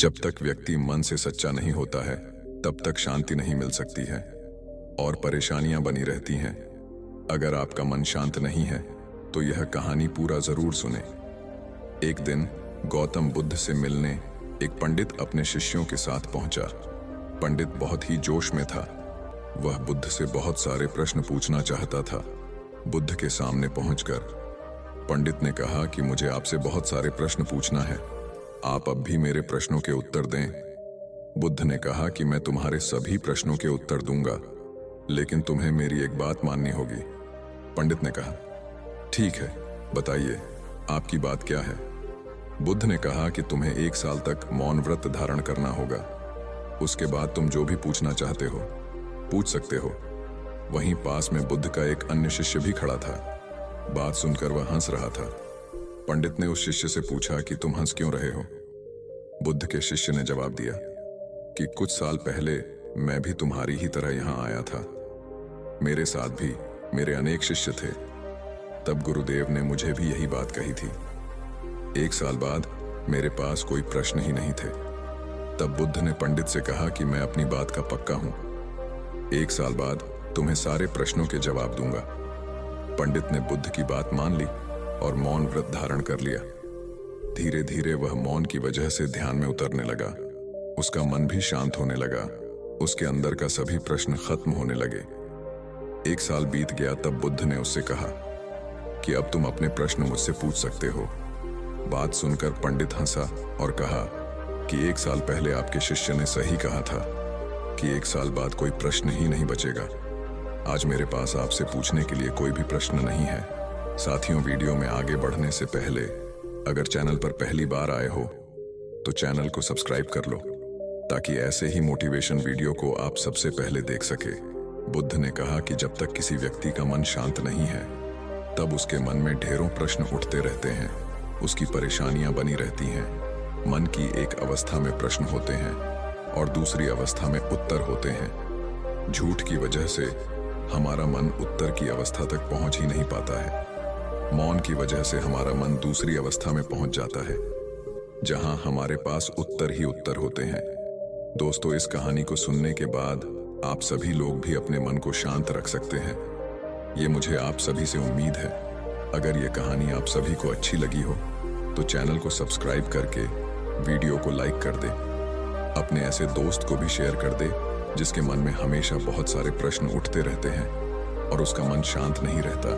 जब तक व्यक्ति मन से सच्चा नहीं होता है तब तक शांति नहीं मिल सकती है और परेशानियां बनी रहती हैं। अगर आपका मन शांत नहीं है तो यह कहानी पूरा जरूर सुने। एक दिन गौतम बुद्ध से मिलने एक पंडित अपने शिष्यों के साथ पहुंचा। पंडित बहुत ही जोश में था। वह बुद्ध से बहुत सारे प्रश्न पूछना चाहता था। बुद्ध के सामने पहुंचकर पंडित ने कहा कि मुझे आपसे बहुत सारे प्रश्न पूछना है, आप अब भी मेरे प्रश्नों के उत्तर दें। बुद्ध ने कहा कि मैं तुम्हारे सभी प्रश्नों के उत्तर दूंगा, लेकिन तुम्हें मेरी एक बात माननी होगी। पंडित ने कहा, ठीक है, बताइए आपकी बात क्या है। बुद्ध ने कहा कि तुम्हें 1 साल तक मौन व्रत धारण करना होगा। उसके बाद तुम जो भी पूछना चाहते हो पूछ सकते हो। वहीं पास में बुद्ध का एक अन्य शिष्य भी खड़ा था। बात सुनकर वह हंस रहा था। पंडित ने उस शिष्य से पूछा कि तुम हंस क्यों रहे हो। बुद्ध के शिष्य ने जवाब दिया कि कुछ साल पहले मैं भी तुम्हारी ही तरह यहां आया था। मेरे साथ भी मेरे अनेक शिष्य थे। तब गुरुदेव ने मुझे भी यही बात कही थी। 1 साल बाद मेरे पास कोई प्रश्न ही नहीं थे। तब बुद्ध ने पंडित से कहा कि मैं अपनी बात का पक्का हूं। 1 साल बाद तुम्हें सारे प्रश्नों के जवाब दूंगा। पंडित ने बुद्ध की बात मान ली और मौन व्रत धारण कर लिया। धीरे धीरे वह मौन की वजह से ध्यान में उतरने लगा। उसका मन भी शांत होने लगा। उसके अंदर का सभी प्रश्न खत्म होने लगे। 1 साल बीत गया। तब बुद्ध ने उससे कहा कि अब तुम अपने प्रश्न मुझसे पूछ सकते हो। बात सुनकर पंडित हंसा और कहा कि 1 साल पहले आपके शिष्य ने सही कहा था कि 1 साल बाद कोई प्रश्न ही नहीं बचेगा। आज मेरे पास आपसे पूछने के लिए कोई भी प्रश्न नहीं है। साथियों, वीडियो में आगे बढ़ने से पहले अगर चैनल पर पहली बार आए हो तो चैनल को सब्सक्राइब कर लो ताकि ऐसे ही मोटिवेशन वीडियो को आप सबसे पहले देख सके। बुद्ध ने कहा कि जब तक किसी व्यक्ति का मन शांत नहीं है तब उसके मन में ढेरों प्रश्न उठते रहते हैं। उसकी परेशानियां बनी रहती हैं। मन की एक अवस्था में प्रश्न होते हैं और दूसरी अवस्था में उत्तर होते हैं। झूठ की वजह से हमारा मन उत्तर की अवस्था तक पहुंच ही नहीं पाता है। मौन की वजह से हमारा मन दूसरी अवस्था में पहुंच जाता है जहां हमारे पास उत्तर ही उत्तर होते हैं। दोस्तों, इस कहानी को सुनने के बाद आप सभी लोग भी अपने मन को शांत रख सकते हैं। ये मुझे आप सभी से उम्मीद है। अगर ये कहानी आप सभी को अच्छी लगी हो तो चैनल को सब्सक्राइब करके वीडियो को लाइक कर दे। अपने ऐसे दोस्त को भी शेयर कर दे जिसके मन में हमेशा बहुत सारे प्रश्न उठते रहते हैं और उसका मन शांत नहीं रहता।